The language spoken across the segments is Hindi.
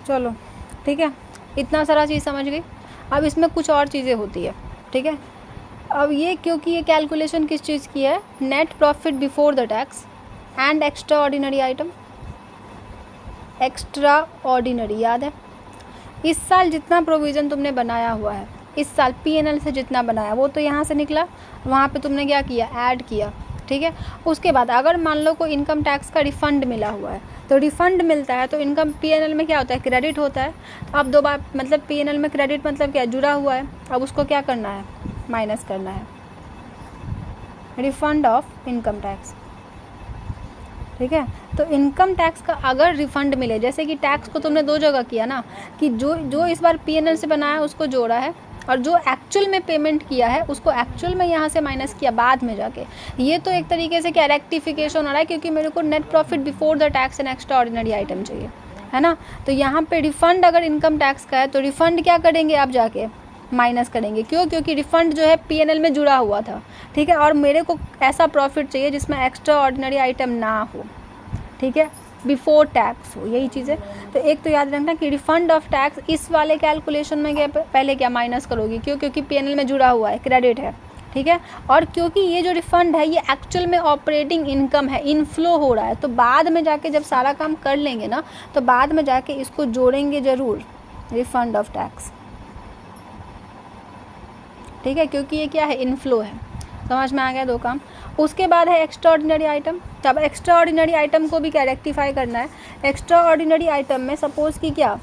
चलो ठीक है, इतना सारा चीज़ समझ गई। अब इसमें कुछ और चीज़ें होती है, ठीक है। अब ये क्योंकि ये कैलकुलेशन किस चीज़ की है, net profit before the tax and extra ordinary item. Extra ordinary याद है, इस साल जितना प्रोविज़न तुमने बनाया हुआ है, इस साल P&L से जितना बनाया वो तो यहाँ से निकला, वहाँ पे तुमने क्या किया, ऐड किया, ठीक है। उसके बाद अगर मान लो कोई इनकम टैक्स का रिफ़ंड मिला हुआ है, तो रिफ़ंड मिलता है तो इनकम P&L में क्या होता है, क्रेडिट होता है। अब दो बार मतलब P&L में क्रेडिट मतलब क्या, जुड़ा हुआ है, अब उसको क्या करना है, माइनस करना है, रिफ़ंड ऑफ इनकम टैक्स, ठीक है। तो इनकम टैक्स का अगर रिफ़ंड मिले, जैसे कि टैक्स को तुमने दो जगह किया ना, कि जो इस बार P&L से बनाया उसको जोड़ा है, और जो एक्चुअल में पेमेंट किया है उसको एक्चुअल में यहाँ से माइनस किया बाद में जाके। ये तो एक तरीके से क्या रेक्टिफिकेशन हो रहा है, क्योंकि मेरे को net profit before the tax and extra ordinary item चाहिए, है ना। तो यहाँ पे रिफ़ंड अगर इनकम टैक्स का है तो रिफ़ंड क्या करेंगे, आप जाके माइनस करेंगे। क्यों, क्योंकि रिफ़ंड जो है P&L में जुड़ा हुआ था, ठीक है। और मेरे को ऐसा प्रॉफिट चाहिए जिसमें एक्स्ट्रा ऑर्डिनरी आइटम ना हो, ठीक है, बिफोर टैक्स हो, यही चीज़ है। तो एक तो याद रखना कि रिफंड ऑफ टैक्स इस वाले कैलकुलेशन में क्या पहले क्या माइनस करोगी, क्यों, क्योंकि P&L में जुड़ा हुआ है, क्रेडिट है, ठीक है। और क्योंकि ये जो रिफंड है ये एक्चुअल में ऑपरेटिंग इनकम है, इनफ्लो हो रहा है, तो बाद में जाके जब सारा काम कर लेंगे ना, तो बाद में जाके इसको जोड़ेंगे ज़रूर, रिफंड ऑफ टैक्स, ठीक है, क्योंकि ये क्या है, इनफ्लो है। समझ में आ गया दो काम। उसके बाद है एक्स्ट्रा ऑर्डिनरी आइटम। तब एक्स्ट्रा ऑर्डिनरी आइटम को भी क्या रेक्टिफाई करना है। एक्स्ट्रा ऑर्डिनरी आइटम में सपोज़ कि क्या,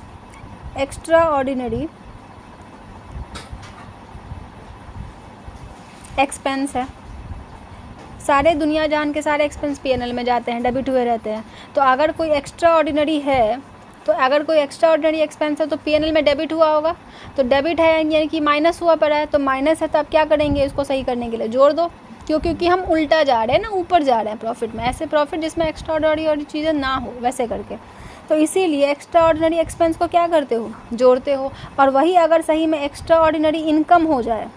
एक्स्ट्रा ऑर्डिनरी एक्सपेंस है, सारे दुनिया जान के सारे एक्सपेंस P&L में जाते हैं, डेबिट हुए रहते हैं। तो अगर कोई एक्स्ट्रा ऑर्डिनरी है, तो अगर कोई एक्स्ट्रा ऑर्डिनरी एक्सपेंस है तो P&L में डेबिट हुआ होगा, तो डेबिट है यानी कि माइनस हुआ पड़ा है, तो माइनस है तो आप क्या करेंगे, इसको सही करने के लिए जोड़ दो। क्यों, क्योंकि हम उल्टा जा रहे हैं ना, ऊपर जा रहे हैं प्रॉफिट में, ऐसे प्रॉफिट जिसमें एक्स्ट्रा ऑर्डिनरी चीज़ें ना हो, वैसे करके। तो इसीलिए एक्स्ट्रा ऑर्डिनरी एक्सपेंस को क्या करते हो, जोड़ते हो। और वही अगर सही में एक्स्ट्रा ऑर्डिनरी इनकम हो जाए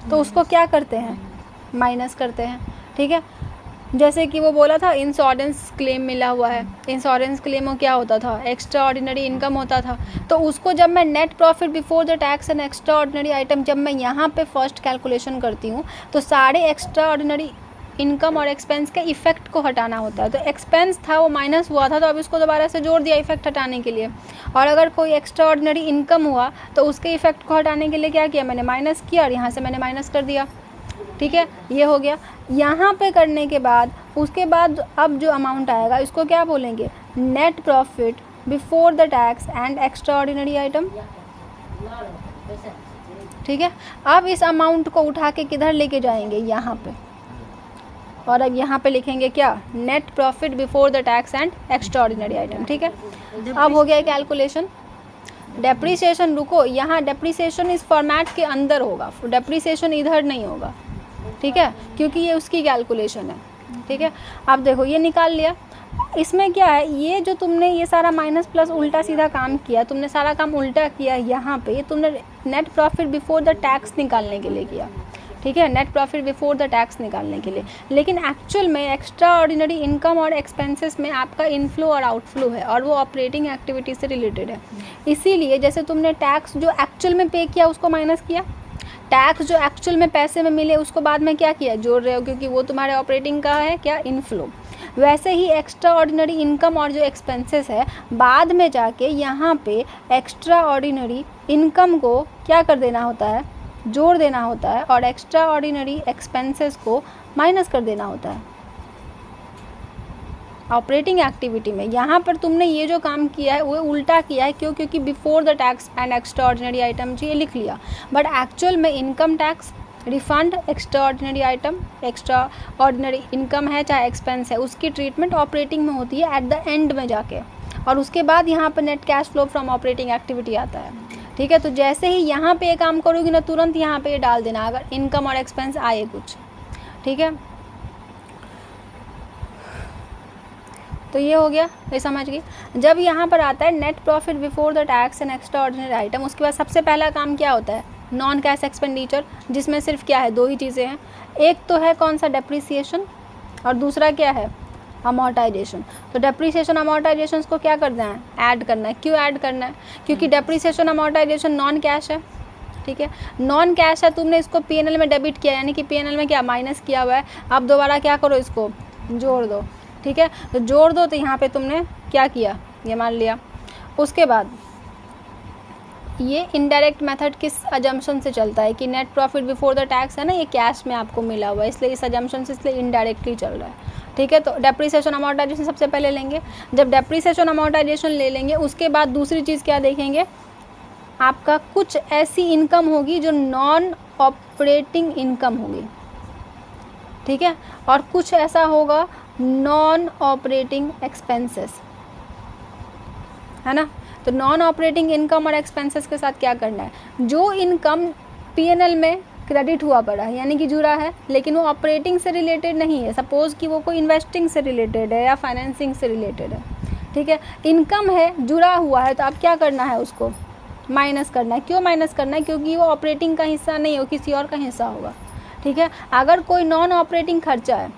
तो उसको क्या करते हैं, माइनस करते हैं, ठीक है। जैसे कि वो बोला था इंश्योरेंस क्लेम मिला हुआ है, इंश्योरेंस क्लेम में क्या होता था, एक्स्ट्रा ऑर्डिनरी इनकम होता था। तो उसको जब मैं net profit before the tax and extra ordinary item जब मैं यहाँ पे फर्स्ट कैलकुलेशन करती हूँ, तो सारे एक्स्ट्रा ऑर्डिनरी इनकम और एक्सपेंस के इफेक्ट को हटाना होता है। तो एक्सपेंस था वो माइनस हुआ था, तो अब इसको दोबारा से जोड़ दिया इफेक्ट हटाने के लिए। और अगर कोई एक्स्ट्रा ऑर्डिनरी इनकम हुआ तो उसके इफेक्ट को हटाने के लिए क्या किया, मैंने माइनस किया, और यहाँ से मैंने माइनस कर दिया, ठीक है। ये हो गया। यहाँ पे करने के बाद उसके बाद अब जो अमाउंट आएगा इसको क्या बोलेंगे, net profit before the tax and extra ordinary item, ठीक है। अब इस अमाउंट को उठा के किधर लेके जाएंगे, यहाँ पे, और अब यहाँ पे लिखेंगे क्या, net profit before the tax and extra ordinary item, ठीक है। अब हो गया कैलकुलेशन। डेप्रीसिएशन, रुको, यहाँ डेप्रीसिएशन इस फॉर्मेट के अंदर होगा, डेप्रीसिएशन इधर नहीं होगा, ठीक है, क्योंकि ये उसकी कैलकुलेशन है, ठीक है। अब देखो ये निकाल लिया। इसमें क्या है, ये जो तुमने ये सारा माइनस प्लस उल्टा सीधा काम किया, तुमने सारा काम उल्टा किया। यहाँ पे तुमने net profit before the tax निकालने के लिए किया, ठीक है, net profit before the tax निकालने के लिए। लेकिन एक्चुअल में एक्स्ट्रा ऑर्डिनरी इनकम और एक्सपेंसेस में आपका इनफ्लो और आउटफ्लो है, और वो ऑपरेटिंग एक्टिविटी से रिलेटेड है। इसीलिए जैसे तुमने टैक्स जो एक्चुअल में पे किया उसको माइनस किया, टैक्स जो एक्चुअल में पैसे में मिले उसको बाद में क्या किया, जोड़ रहे हो, क्योंकि वो तुम्हारे ऑपरेटिंग का है क्या, इनफ्लो। वैसे ही एक्स्ट्रा ऑर्डिनरी इनकम और जो एक्सपेंसेस है, बाद में जाके यहाँ पे एक्स्ट्रा ऑर्डिनरी इनकम को क्या कर देना होता है, जोड़ देना होता है, और एक्स्ट्रा ऑर्डिनरी एक्सपेंसेस को माइनस कर देना होता है ऑपरेटिंग एक्टिविटी में। यहाँ पर तुमने ये जो काम किया है वो उल्टा किया है। क्यों, क्योंकि before the tax and extra ordinary item ये लिख लिया, बट एक्चुअल में income tax, refund, extra ordinary item, extra ordinary income है चाहे एक्सपेंस है, उसकी ट्रीटमेंट ऑपरेटिंग में होती है एट द एंड में जाके, और उसके बाद यहाँ पर net cash flow from operating activity आता है, ठीक है। तो जैसे ही यहाँ पे ये काम करोगी ना, तुरंत यहाँ पे ये डाल देना अगर इनकम और एक्सपेंस आए कुछ, ठीक है। तो ये हो गया, ये समझ गई। जब यहाँ पर आता है net profit before the tax and extra ordinary item, उसके बाद सबसे पहला काम क्या होता है, नॉन कैश एक्सपेंडिचर, जिसमें सिर्फ क्या है, दो ही चीज़ें हैं। एक तो है कौन सा, डेप्रीसिएशन, और दूसरा क्या है, अमोर्टाइजेशन। तो डेप्रीसिएशन अमोर्टाइजेशन को क्या करना है, ऐड करना है। क्यों ऐड करना है, क्योंकि डेप्रीसिएशन अमोर्टाइजेशन नॉन कैश है, ठीक है, नॉन कैश है, तुमने इसको पीएनएल में डेबिट किया, यानी कि पीएनएल में क्या माइनस किया हुआ है। अब दोबारा क्या करो, इसको जोड़ दो, ठीक है, तो जोड़ दो, तो यहाँ पे तुमने क्या किया, ये मान लिया। उसके बाद ये इनडायरेक्ट मेथड किस अजम्पशन से चलता है कि net profit before the tax है ना, ये कैश में आपको मिला हुआ है, इसलिए इस अजम्पशन से इसलिए इनडायरेक्टली चल रहा है, ठीक है। तो डेप्रीसिएशन अमोर्टाइजेशन सबसे पहले लेंगे। जब डेप्रीसिएशन अमोर्टाइजेशन ले लेंगे, उसके बाद दूसरी चीज़ क्या देखेंगे, आपका कुछ ऐसी इनकम होगी जो नॉन ऑपरेटिंग इनकम होगी, ठीक है, और कुछ ऐसा होगा नॉन ऑपरेटिंग एक्सपेंसेस, है ना। तो नॉन ऑपरेटिंग इनकम और एक्सपेंसेस के साथ क्या करना है, जो इनकम पीएनएल में क्रेडिट हुआ पड़ा है, यानी कि जुड़ा है, लेकिन वो ऑपरेटिंग से रिलेटेड नहीं है, सपोज़ कि वो कोई इन्वेस्टिंग से रिलेटेड है या फाइनेंसिंग से रिलेटेड है, ठीक है, इनकम है, जुड़ा हुआ है, तो अब क्या करना है, उसको माइनस करना है। क्यों माइनस करना है, क्योंकि वो ऑपरेटिंग का हिस्सा नहीं हो, किसी और का हिस्सा होगा, ठीक है। अगर कोई नॉन ऑपरेटिंग खर्चा है,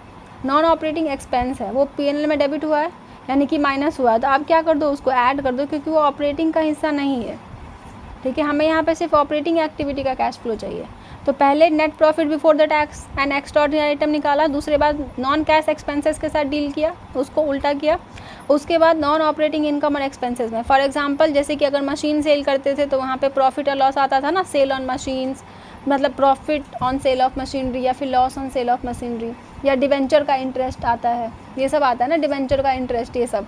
नॉन ऑपरेटिंग एक्सपेंस है, वो पीएनएल में डेबिट हुआ है, यानी कि माइनस हुआ है, तो आप क्या कर दो, उसको ऐड कर दो, क्योंकि वो ऑपरेटिंग का हिस्सा नहीं है, ठीक है। हमें यहाँ पे सिर्फ ऑपरेटिंग एक्टिविटी का कैश फ्लो चाहिए। तो पहले net profit before the tax and extraordinary item निकाला, दूसरे बाद नॉन कैश एक्सपेंसेस के साथ डील किया, उसको उल्टा किया, उसके बाद नॉन ऑपरेटिंग इनकम और एक्सपेंसेस में, फॉर एग्जांपल जैसे कि अगर मशीन सेल करते थे तो वहाँ पे प्रॉफिट और लॉस आता था ना, सेल ऑन मशीन्स, मतलब profit on sale of machinery, या फिर loss on sale of machinery, या डिवेंचर का इंटरेस्ट आता है, ये सब आता है ना, डिवेंचर का इंटरेस्ट, ये सब।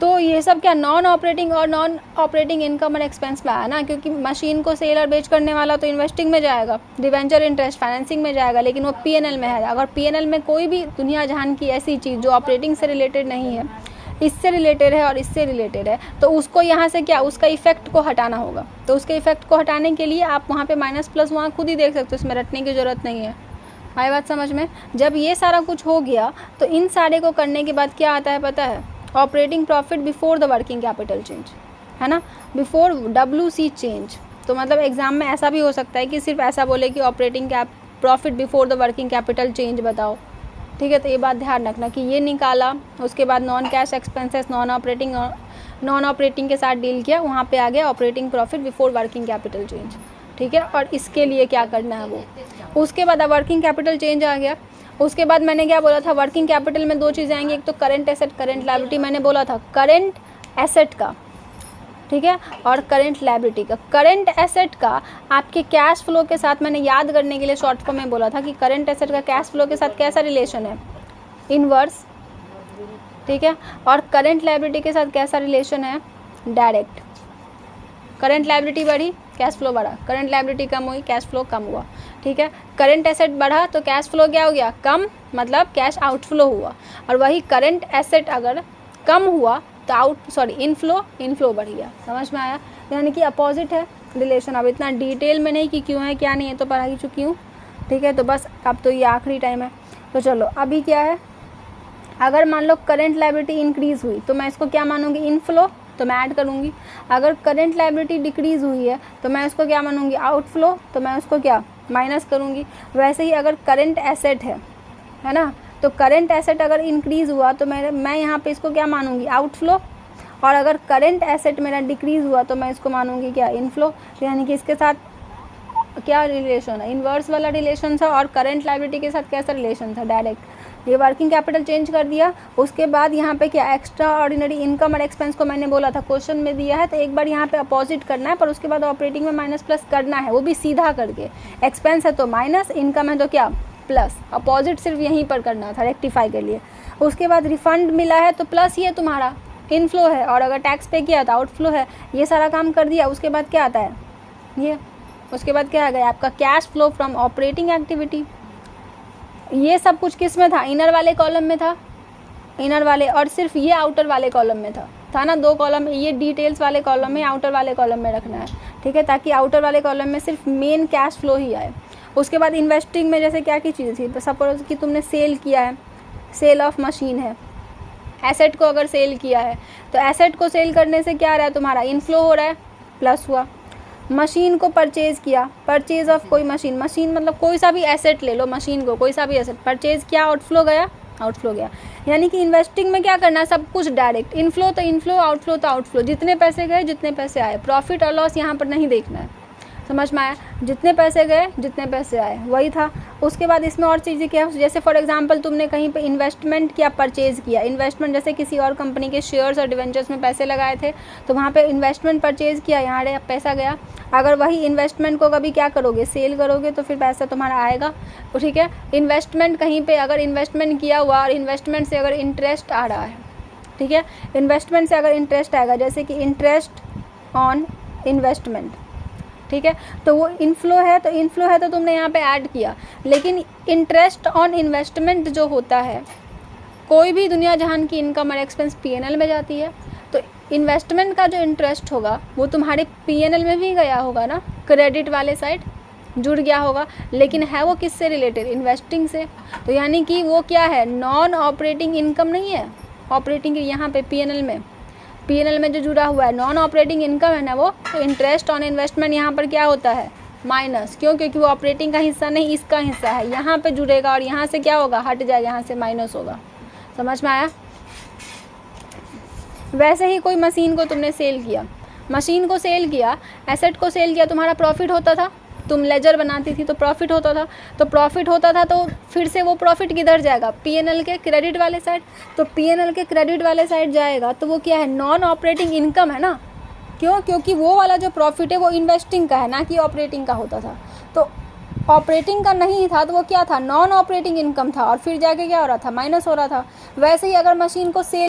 तो ये सब क्या नॉन ऑपरेटिंग और नॉन ऑपरेटिंग इनकम और एक्सपेंस में आया ना, क्योंकि मशीन को सेल और बेच करने वाला तो इन्वेस्टिंग में जाएगा, डिवेंचर इंटरेस्ट फाइनेंसिंग में जाएगा, लेकिन वो पीएनएल में है। अगर पीएनएल में कोई भी दुनिया जहान की ऐसी चीज़ जो ऑपरेटिंग से रिलेटेड नहीं है, इससे रिलेटेड है और इससे रिलेटेड है, तो उसको यहाँ से क्या, उसका इफेक्ट को हटाना होगा। तो उसके इफेक्ट को हटाने के लिए आप वहाँ पे माइनस प्लस वहाँ खुद ही देख सकते हो, इसमें रटने की ज़रूरत नहीं है। आई बात समझ में। जब ये सारा कुछ हो गया तो इन सारे को करने के बाद क्या आता है पता है, operating profit before the working capital change, है ना, बिफोर WC चेंज। तो मतलब एग्जाम में ऐसा भी हो सकता है कि सिर्फ ऐसा बोले कि operating profit before the working capital change बताओ, ठीक है। तो ये बात ध्यान रखना कि ये निकाला, उसके बाद non cash expenses non operating के साथ डील किया, वहाँ पे आ गया operating profit before working capital change, ठीक है। और इसके लिए क्या करना है वो, उसके बाद अब वर्किंग कैपिटल चेंज आ गया। उसके बाद मैंने क्या बोला था, वर्किंग कैपिटल में दो चीज़ें आएंगी, एक तो करंट एसेट, करंट लायबिलिटी। मैंने बोला था करंट एसेट का, ठीक है, और करंट लायबिलिटी का। करंट एसेट का आपके कैश फ्लो के साथ, मैंने याद करने के लिए शॉर्ट फॉर्म में बोला था कि करंट एसेट का कैश फ्लो के साथ कैसा रिलेशन है, इनवर्स, ठीक है। और करंट लायबिलिटी के साथ कैसा रिलेशन है, डायरेक्ट। करंट लायबिलिटी बढ़ी, कैश फ्लो बढ़ा, करंट लायबिलिटी कम हुई, कैश फ्लो कम हुआ, ठीक है। करंट एसेट बढ़ा तो कैश फ्लो क्या हो गया, कम, मतलब कैश आउटफ्लो हुआ। और वही करंट एसेट अगर कम हुआ तो इनफ्लो बढ़ गया। समझ में आया, यानी कि अपोजिट है रिलेशन। अब इतना डिटेल में नहीं कि क्यों है क्या नहीं है, तो पढ़ा ही चुकी हूँ, ठीक है। तो बस अब तो ये आखिरी टाइम है, तो चलो अभी क्या है, अगर मान लो करंट लायबिलिटी इंक्रीज़ हुई तो मैं इसको क्या मानूंगी, इनफ्लो, तो मैं ऐड करूँगी। अगर करंट लायबिलिटी डिक्रीज़ हुई है तो मैं इसको क्या मानूंगी, आउटफ्लो, तो मैं उसको क्या माइनस करूँगी। वैसे ही अगर करंट एसेट है ना, तो करंट एसेट अगर इंक्रीज़ हुआ तो मैं यहाँ पे इसको क्या मानूंगी, आउटफ्लो। और अगर करंट एसेट मेरा डिक्रीज़ हुआ तो मैं इसको मानूंगी क्या, इनफ्लो। तो यानी कि इसके साथ क्या रिलेशन है, इन्वर्स वाला रिलेशन था। और करंट लायबिलिटी के साथ कैसा रिलेशन था, डायरेक्ट। ये वर्किंग कैपिटल चेंज कर दिया। उसके बाद यहाँ पे क्या, एक्स्ट्रा ऑर्डिनरी इनकम और एक्सपेंस को मैंने बोला था क्वेश्चन में दिया है, तो एक बार यहाँ पे अपोजिट करना है, पर उसके बाद ऑपरेटिंग में माइनस प्लस करना है, वो भी सीधा करके। एक्सपेंस है तो माइनस, इनकम है तो क्या, प्लस। अपोजिट सिर्फ यहीं पर करना था रेक्टिफाई के लिए। उसके बाद रिफंड मिला है तो प्लस ये तुम्हारा इनफ्लो है, और अगर टैक्स पे किया तो आउटफ्लो है। ये सारा काम कर दिया। उसके बाद क्या आता है, ये उसके बाद क्या आ गया आपका, cash flow from operating activity. ये सब कुछ किस में था, इनर वाले कॉलम में था, इनर वाले, और सिर्फ ये आउटर वाले कॉलम में था ना, दो कॉलम। ये डिटेल्स वाले कॉलम में, आउटर वाले कॉलम में रखना है, ठीक है, ताकि आउटर वाले कॉलम में सिर्फ मेन कैश फ्लो ही आए। उसके बाद इन्वेस्टिंग में जैसे क्या की चीज़ थी, सपोज कि तुमने सेल किया है, सेल ऑफ मशीन है, एसेट को अगर सेल किया है तो एसेट को सेल करने से क्या आ रहा है तुम्हारा, इनफ्लो हो रहा है, प्लस हुआ। मशीन को परचेज़ किया, परचेज़ ऑफ कोई मशीन मतलब कोई सा भी एसेट ले लो, मशीन को कोई सा भी एसेट परचेज़ किया, आउटफ्लो गया, आउटफ्लो गया। यानी कि इन्वेस्टिंग में क्या करना है, सब कुछ डायरेक्ट, इनफ्लो तो इनफ्लो, आउटफ्लो तो आउटफ्लो, जितने पैसे गए जितने पैसे आए, प्रॉफिट और लॉस यहाँ पर नहीं देखना है, समझ में आया, जितने पैसे गए जितने पैसे आए वही था। उसके बाद इसमें और चीज़ें क्या, जैसे फॉर एग्जांपल तुमने कहीं पे इन्वेस्टमेंट किया, परचेज़ किया, इन्वेस्टमेंट जैसे किसी और कंपनी के शेयर्स और डिवेंचर्स में पैसे लगाए थे तो वहाँ पे इन्वेस्टमेंट परचेज़ किया, यहाँ पैसा गया, अगर वही इन्वेस्टमेंट को कभी क्या करोगे, सेल करोगे तो फिर पैसा तुम्हारा आएगा, ठीक है। इन्वेस्टमेंट कहीं पर अगर इन्वेस्टमेंट किया हुआ और इन्वेस्टमेंट से अगर इंटरेस्ट आ रहा है, ठीक है, इन्वेस्टमेंट से अगर इंटरेस्ट आएगा, जैसे कि इंटरेस्ट ऑन इन्वेस्टमेंट, ठीक है, तो वो इनफ्लो है, तो इनफ्लो है तो तुमने यहाँ पे ऐड किया। लेकिन इंटरेस्ट ऑन इन्वेस्टमेंट जो होता है, कोई भी दुनिया जहान की इनकम और एक्सपेंस पीएनएल में जाती है, तो इन्वेस्टमेंट का जो इंटरेस्ट होगा वो तुम्हारे पीएनएल में भी गया होगा ना, क्रेडिट वाले साइड जुड़ गया होगा, लेकिन है वो किससे रिलेटेड, इन्वेस्टिंग से। तो यानी कि वो क्या है, नॉन ऑपरेटिंग इनकम नहीं है, ऑपरेटिंग यहाँ पे पीएनएल में जो जुड़ा हुआ है नॉन ऑपरेटिंग इनकम है ना, वो इंटरेस्ट ऑन इन्वेस्टमेंट यहाँ पर क्या होता है, माइनस, क्यों, क्योंकि वो ऑपरेटिंग का हिस्सा नहीं, इसका हिस्सा है, यहाँ पे जुड़ेगा और यहाँ से क्या होगा, हट जाएगा, यहाँ से माइनस होगा, समझ में आया। वैसे ही कोई मशीन को तुमने सेल किया, मशीन को सेल किया, एसेट को सेल किया, तुम्हारा प्रॉफिट होता था, तुम लेजर बनाती थी तो प्रॉफिट होता था, तो प्रॉफिट होता था तो फिर से वो प्रॉफिट किधर जाएगा, पीएनएल के क्रेडिट वाले साइड, तो पीएनएल के क्रेडिट वाले साइड जाएगा तो वो क्या है, नॉन ऑपरेटिंग इनकम है ना, क्यों, क्योंकि वो वाला जो प्रॉफिट है वो इन्वेस्टिंग का है ना कि ऑपरेटिंग का होता था, तो ऑपरेटिंग का नहीं था तो वो क्या था, नॉन ऑपरेटिंग इनकम था, और फिर जाके क्या हो रहा था, माइनस हो रहा था। वैसे ही अगर मशीन को सेल